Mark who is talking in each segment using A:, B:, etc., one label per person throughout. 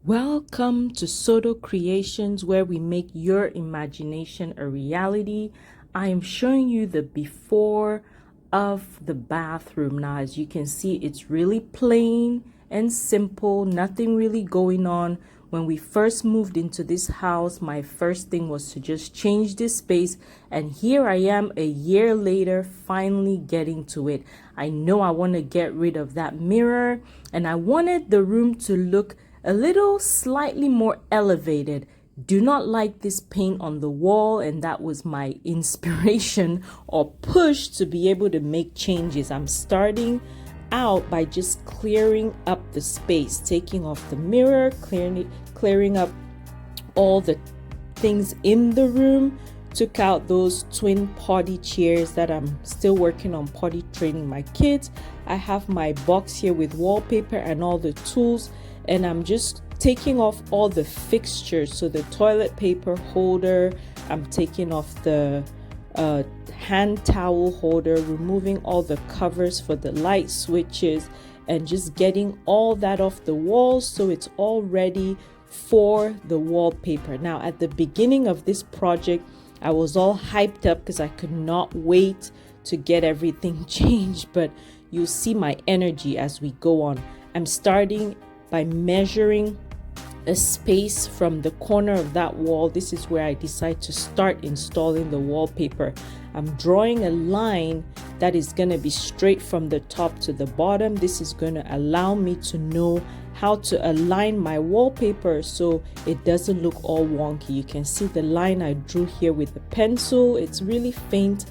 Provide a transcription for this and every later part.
A: Welcome to Soto Creations, where we make your imagination a reality. I am showing you the before of the bathroom. Now, as you can see, it's really plain and simple, nothing really going on. When we first moved into this house, my first thing was to just change this space, and here I am a year later finally getting to it. I know I want to get rid of that mirror, and I wanted the room to look a little slightly more elevated. Do not like this paint on the wall, and that was my inspiration or push to be able to make changes. I'm starting out by just clearing up the space, taking off the mirror, clearing up all the things in the room. Took out those twin potty chairs that I'm still working on potty training my kids. I have my box here with wallpaper and all the tools, and I'm just taking off all the fixtures. So the toilet paper holder, I'm taking off the hand towel holder, removing all the covers for the light switches, and just getting all that off the walls so it's all ready for the wallpaper. Now, at the beginning of this project, I was all hyped up because I could not wait to get everything changed, but you'll see my energy as we go on. I'm starting by measuring a space from the corner of that wall. This is where I decide to start installing the wallpaper. I'm drawing a line that is going to be straight from the top to the bottom. This is going to allow me to know how to align my wallpaper so it doesn't look all wonky. You can see the line I drew here with the pencil. It's really faint.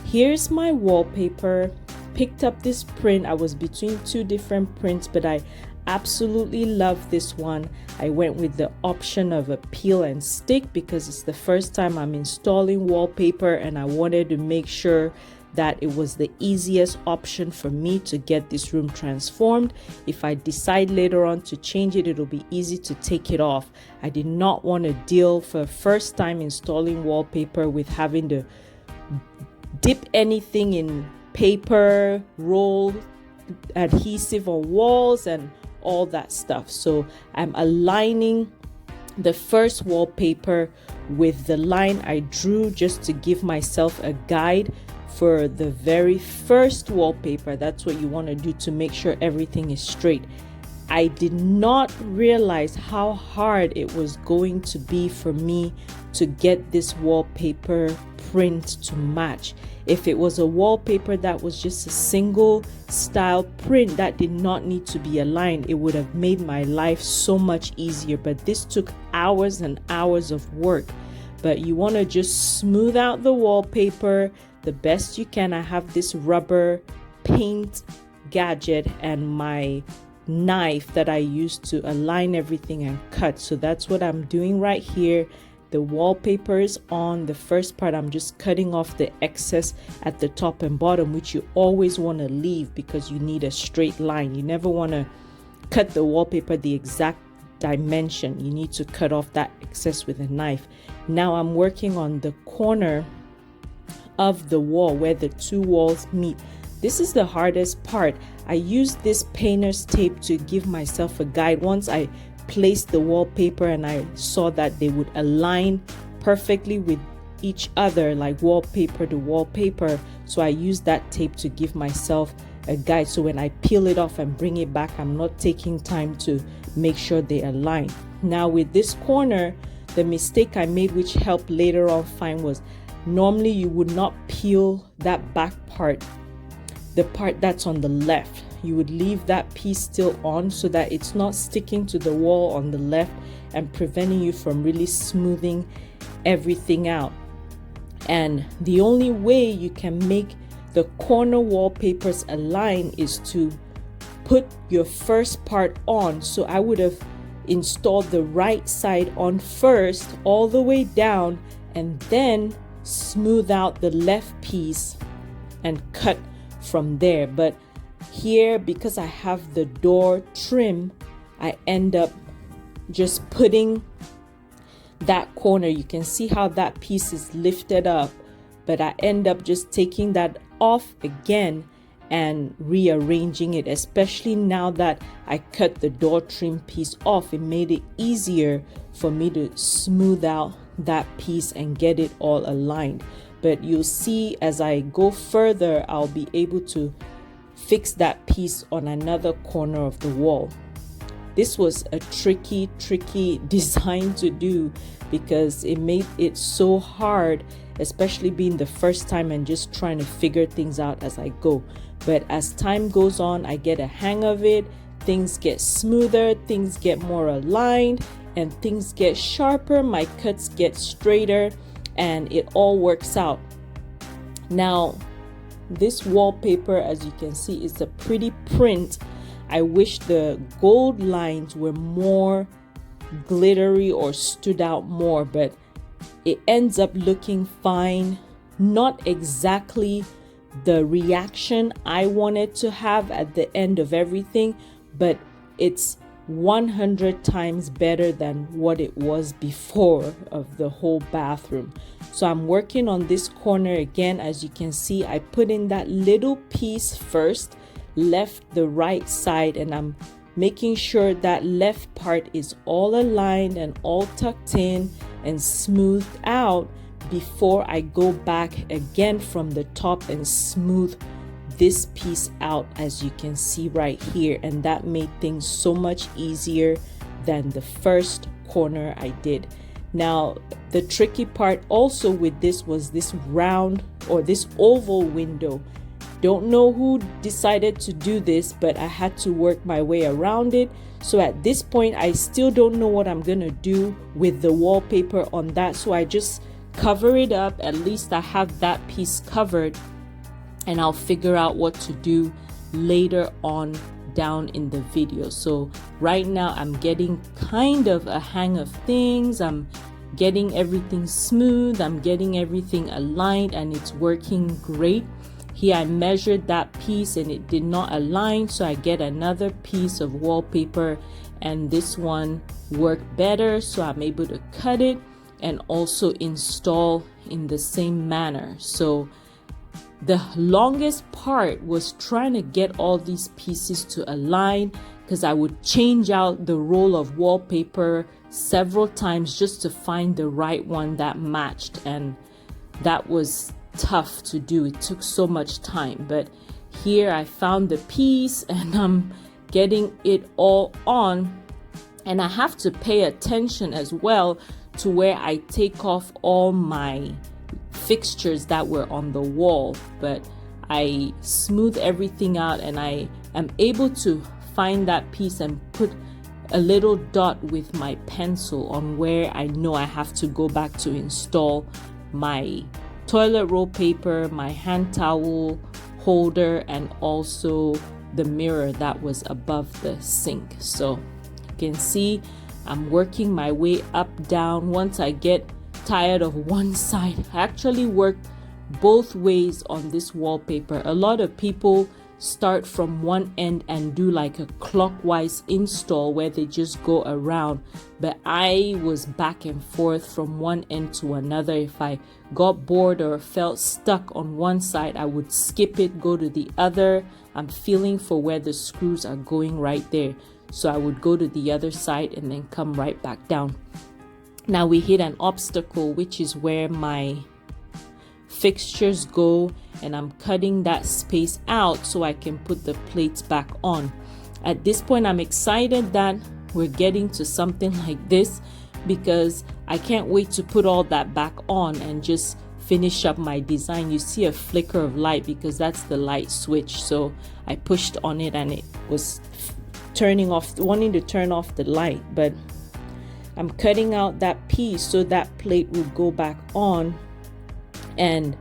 A: Here's my wallpaper. Picked up this print. I was between two different prints, but I absolutely love this one. I went with the option of a peel and stick because it's the first time I'm installing wallpaper, and I wanted to make sure that it was the easiest option for me to get this room transformed. If I decide later on to change it, it'll be easy to take it off. I did not want to deal for first time installing wallpaper with having to dip anything in paper, roll adhesive on walls, and all that stuff. So I'm aligning the first wallpaper with the line I drew just to give myself a guide for the very first wallpaper. That's what you want to do to make sure everything is straight. I did not realize how hard it was going to be for me to get this wallpaper print to match. If it was a wallpaper that was just a single style print that did not need to be aligned, it would have made my life so much easier. But this took hours and hours of work. But you want to just smooth out the wallpaper the best you can. I have this rubber paint gadget and my knife that I use to align everything and cut. So that's what I'm doing right here. The wallpaper is on. The first part, I'm just cutting off the excess at the top and bottom, which you always want to leave because you need a straight line. You never want to cut the wallpaper the exact dimension. You need to cut off that excess with a knife. Now I'm working on the corner of the wall where the two walls meet. This is the hardest part. I used this painter's tape to give myself a guide. Once I placed the wallpaper and I saw that they would align perfectly with each other, like wallpaper to wallpaper, so I used that tape to give myself a guide. So when I peel it off and bring it back, I'm not taking time to make sure they align. Now with this corner, the mistake I made, which helped later on find, was normally you would not peel that back part, the part that's on the left. You would leave that piece still on so that it's not sticking to the wall on the left and preventing you from really smoothing everything out. And the only way you can make the corner wallpapers align is to put your first part on. So I would have installed the right side on first all the way down, and then smooth out the left piece and cut from there. But here, because I have the door trim, I end up just putting that corner. You can see how that piece is lifted up, but I end up just taking that off again and rearranging it, especially now that I cut the door trim piece off. It made it easier for me to smooth out that piece and get it all aligned. But you'll see as I go further, I'll be able to fix that piece on another corner of the wall. This was a tricky design to do because it made it so hard, especially being the first time and just trying to figure things out as I go. But as time goes on, I get a hang of it. Things get smoother, things get more aligned, and things get sharper. My cuts get straighter, and it all works out. Now, this wallpaper, as you can see, is a pretty print. I wish the gold lines were more glittery or stood out more, but it ends up looking fine. Not exactly the reaction I wanted to have at the end of everything, but it's 100 times better than what it was before of the whole bathroom. So I'm working on this corner again. As you can see, I put in that little piece first, left the right side, and I'm making sure that left part is all aligned and all tucked in and smoothed out before I go back again from the top and smooth this piece out, as you can see right here. And that made things so much easier than the first corner I did. Now, the tricky part also with this was this round or this oval window. Don't know who decided to do this, but I had to work my way around it. So at this point, I still don't know what I'm gonna do with the wallpaper on that. So I just cover it up. At least I have that piece covered, and I'll figure out what to do later on down in the video. So right now I'm getting kind of a hang of things. I'm getting everything smooth. I'm getting everything aligned, and it's working great. Here I measured that piece and it did not align, so I get another piece of wallpaper, and this one worked better, so I'm able to cut it and also install in the same manner. So the longest part was trying to get all these pieces to align, because I would change out the roll of wallpaper several times just to find the right one that matched, and that was tough to do. It took so much time. But here I found the piece and I'm getting it all on, and I have to pay attention as well to where I take off all my fixtures that were on the wall. But I smooth everything out, and I am able to find that piece and put a little dot with my pencil on where I know I have to go back to install my toilet roll paper, my hand towel holder, and also the mirror that was above the sink. So you can see I'm working my way up, down. Once I get tired of one side, I actually work both ways on this wallpaper. A lot of people start from one end and do like a clockwise install where they just go around, but I was back and forth from one end to another. If I got bored or felt stuck on one side, I would skip it, go to the other. I'm feeling for where the screws are going right there, so I would go to the other side and then come right back down. Now we hit an obstacle, which is where my fixtures go, and I'm cutting that space out so I can put the plates back on. At this point, I'm excited that we're getting to something like this, because I can't wait to put all that back on and just finish up my design. You see a flicker of light because that's the light switch. So I pushed on it and it was turning off, wanting to turn off the light, but I'm cutting out that piece so that plate will go back on, and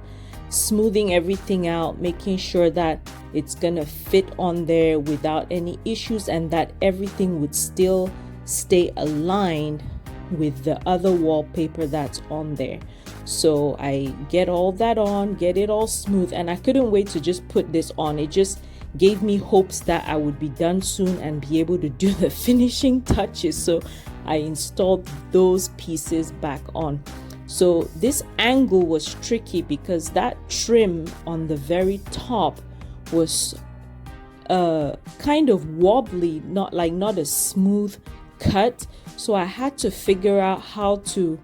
A: smoothing everything out, making sure that it's gonna fit on there without any issues, and that everything would still stay aligned with the other wallpaper that's on there. So I get all that on, get it all smooth, and I couldn't wait to just put this on. It just gave me hopes that I would be done soon and be able to do the finishing touches. So I installed those pieces back on. So this angle was tricky because that trim on the very top was kind of wobbly, not a smooth cut. So I had to figure out how to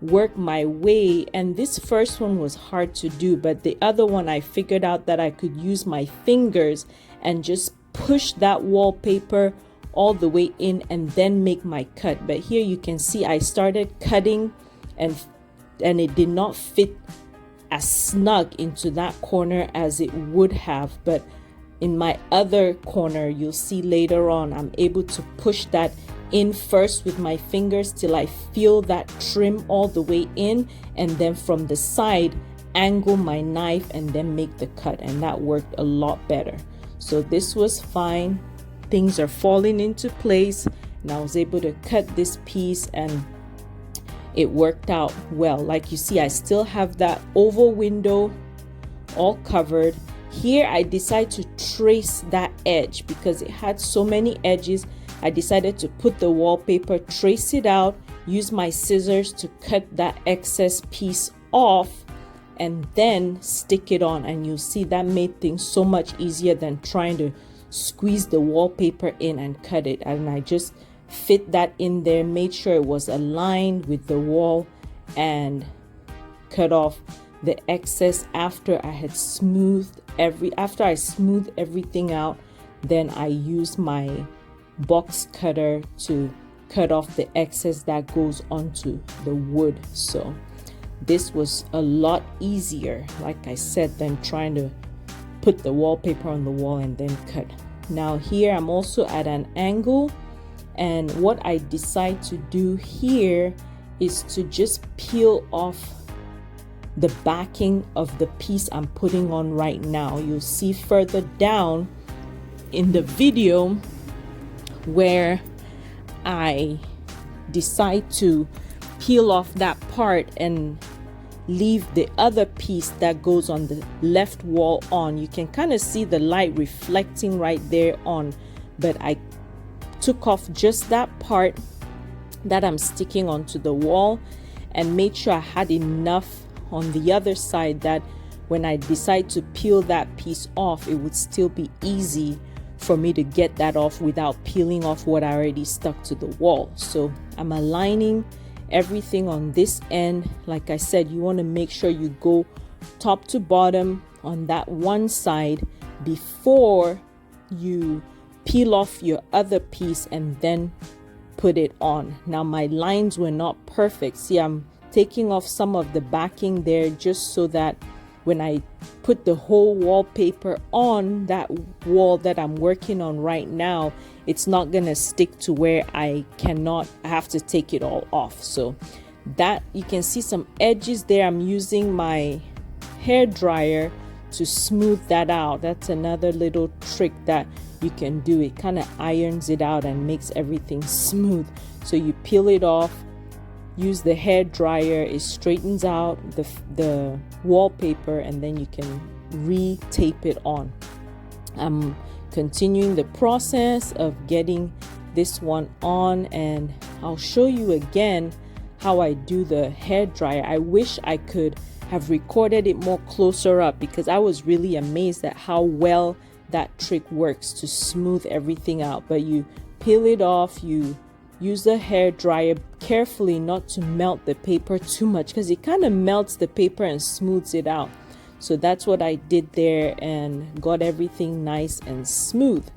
A: work my way, and this first one was hard to do, but the other one I figured out that I could use my fingers and just push that wallpaper all the way in and then make my cut. But here you can see I started cutting and it did not fit as snug into that corner as it would have, but in my other corner, you'll see later on, I'm able to push that in first with my fingers till I feel that trim all the way in, and then from the side angle my knife and then make the cut, and that worked a lot better. So this was fine. Things are falling into place, and I was able to cut this piece and it worked out well. Like you see, I still have that oval window all covered. Here I decided to trace that edge because it had so many edges. I decided to put the wallpaper, trace it out, use my scissors to cut that excess piece off, and then stick it on. And you'll see that made things so much easier than trying to squeeze the wallpaper in and cut it. And I just fit that in there, made sure it was aligned with the wall, and cut off the excess after I had after I smoothed everything out. Then I used my box cutter to cut off the excess that goes onto the wood. So this was a lot easier, like I said, than trying to put the wallpaper on the wall and then cut. Now here I'm also at an angle, and what I decide to do here is to just peel off the backing of the piece I'm putting on right now. You'll see further down in the video where I decide to peel off that part and leave the other piece that goes on the left wall on. You can kind of see the light reflecting right there on, but I took off just that part that I'm sticking onto the wall and made sure I had enough on the other side that when I decide to peel that piece off, it would still be easy for me to get that off without peeling off what I already stuck to the wall. So I'm aligning everything on this end. Like I said, you want to make sure you go top to bottom on that one side before you peel off your other piece and then put it on. Now my lines were not perfect. See, I'm taking off some of the backing there just so that when I put the whole wallpaper on that wall that I'm working on right now, it's not gonna stick to where I have to take it all off. So that you can see some edges there. I'm using my hair dryer to smooth that out. That's another little trick that you can do. It kind of irons it out and makes everything smooth. So you peel it off, use the hair dryer, it straightens out the wallpaper, and then you can re-tape it on. I'm continuing the process of getting this one on, and I'll show you again how I do the hair dryer. I wish I could have recorded it more closer up because I was really amazed at how well that trick works to smooth everything out. But you peel it off, you use the hair dryer carefully not to melt the paper too much because it kind of melts the paper and smooths it out. So that's what I did there and got everything nice and smooth.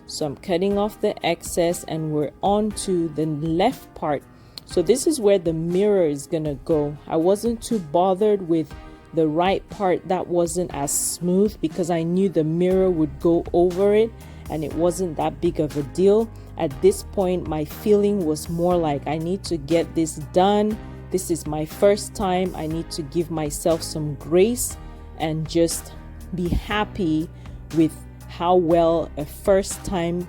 A: So I'm cutting off the excess and we're on to the left part. So this is where the mirror is gonna go. I wasn't too bothered with the right part that wasn't as smooth because I knew the mirror would go over it and it wasn't that big of a deal. At this point, my feeling was more like I need to get this done. This is my first time. I need to give myself some grace and just be happy with how well a first time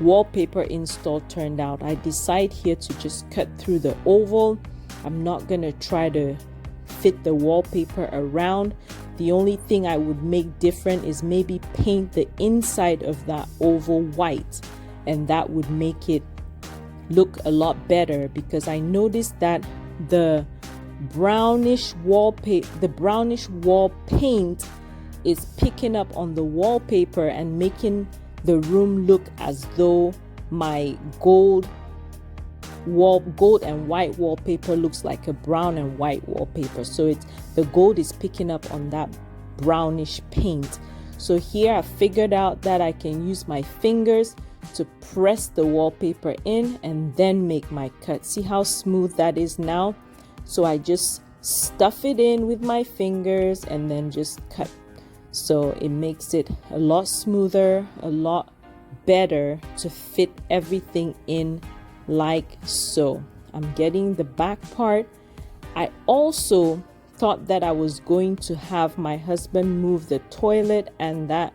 A: wallpaper install turned out. I decide here to just cut through the oval. I'm not gonna try to fit the wallpaper around. The only thing I would make different is maybe paint the inside of that oval white, and that would make it look a lot better because I noticed that the brownish wall paint is picking up on the wallpaper and making the room look as though my gold and white wallpaper looks like a brown and white wallpaper. So it's the gold is picking up on that brownish paint. So here I figured out that I can use my fingers to press the wallpaper in and then make my cut. See how smooth that is now? So I just stuff it in with my fingers and then just cut. So it makes it a lot smoother, a lot better to fit everything in like so. I'm getting the back part. I also thought that I was going to have my husband move the toilet and that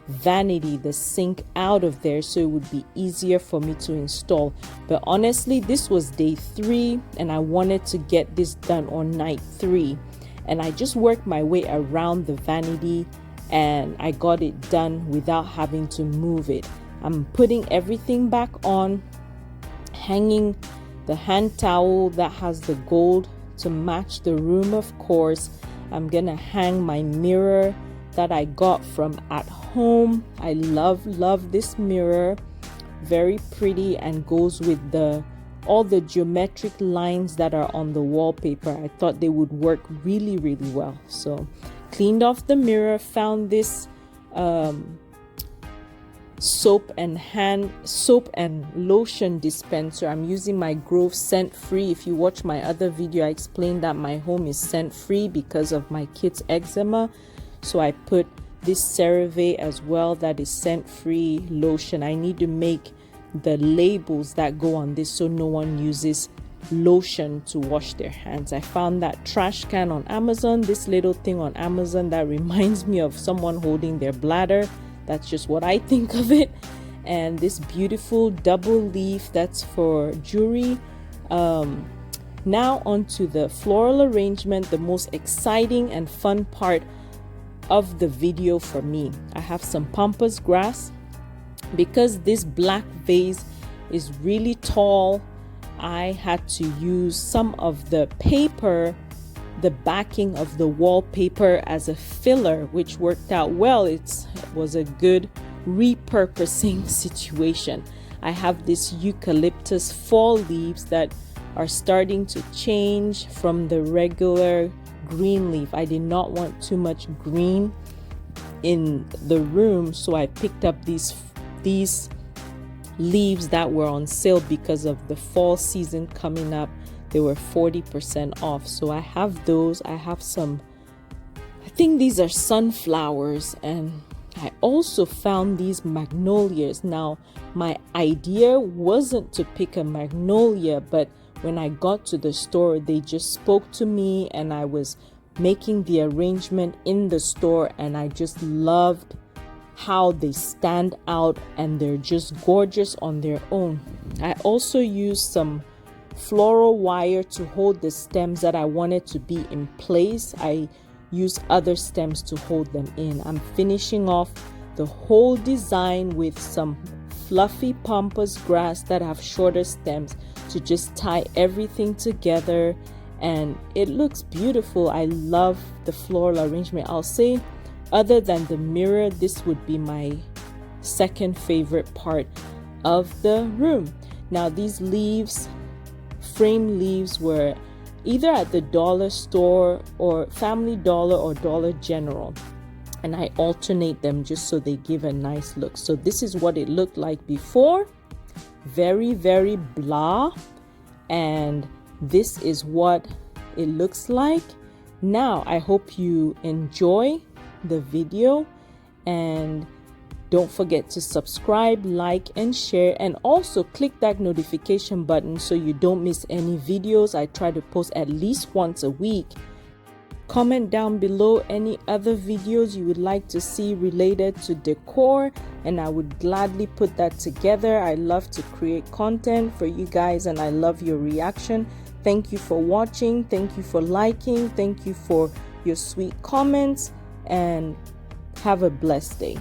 A: vanity, the sink, out of there so it would be easier for me to install. But honestly, this was day 3 and I wanted to get this done on night 3, and I just worked my way around the vanity and I got it done without having to move it. I'm putting everything back on, hanging the hand towel that has the gold to match the room, of course. I'm gonna hang my mirror that I got from at home. I love this mirror, very pretty, and goes with all the geometric lines that are on the wallpaper. I thought they would work really well. So cleaned off the mirror, found this soap and lotion dispenser. I'm using my Grove scent free. If you watch my other video, I explained that my home is scent free because of my kids' eczema. So I put this CeraVe as well, that is scent free lotion. I need to make the labels that go on this so no one uses lotion to wash their hands. I found that trash can on Amazon, this little thing on Amazon that reminds me of someone holding their bladder. That's just what I think of it. And this beautiful double leaf, that's for jewelry. Now onto the floral arrangement, the most exciting and fun part of the video for me. I have some pampas grass. Because this black vase is really tall, I had to use some of the paper, the backing of the wallpaper, as a filler, which worked out well. It was a good repurposing situation. I have this eucalyptus fall leaves that are starting to change from the regular green leaf. I did not want too much green in the room, so I picked up these leaves that were on sale because of the fall season coming up. They were 40% off. So I have those. I have some, I think these are sunflowers, and I also found these magnolias. Now, my idea wasn't to pick a magnolia, but when I got to the store, they just spoke to me, and I was making the arrangement in the store, and I just loved how they stand out, and they're just gorgeous on their own. I also used some floral wire to hold the stems that I wanted to be in place. I used other stems to hold them in. I'm finishing off the whole design with some fluffy pampas grass that have shorter stems to just tie everything together, and it looks beautiful. I love the floral arrangement. I'll say, other than the mirror, this would be my second favorite part of the room. Now, these leaves, frame leaves, were either at the dollar store or Family Dollar or Dollar General, and I alternate them just so they give a nice look. So this is what it looked like before, very blah, and this is what it looks like now. I hope you enjoy the video, and don't forget to subscribe, like, and share, and also click that notification button so you don't miss any videos. I try to post at least once a week. Comment down below any other videos you would like to see related to decor, and I would gladly put that together. I love to create content for you guys, and I love your reaction. Thank you for watching. Thank you for liking. Thank you for your sweet comments, and have a blessed day.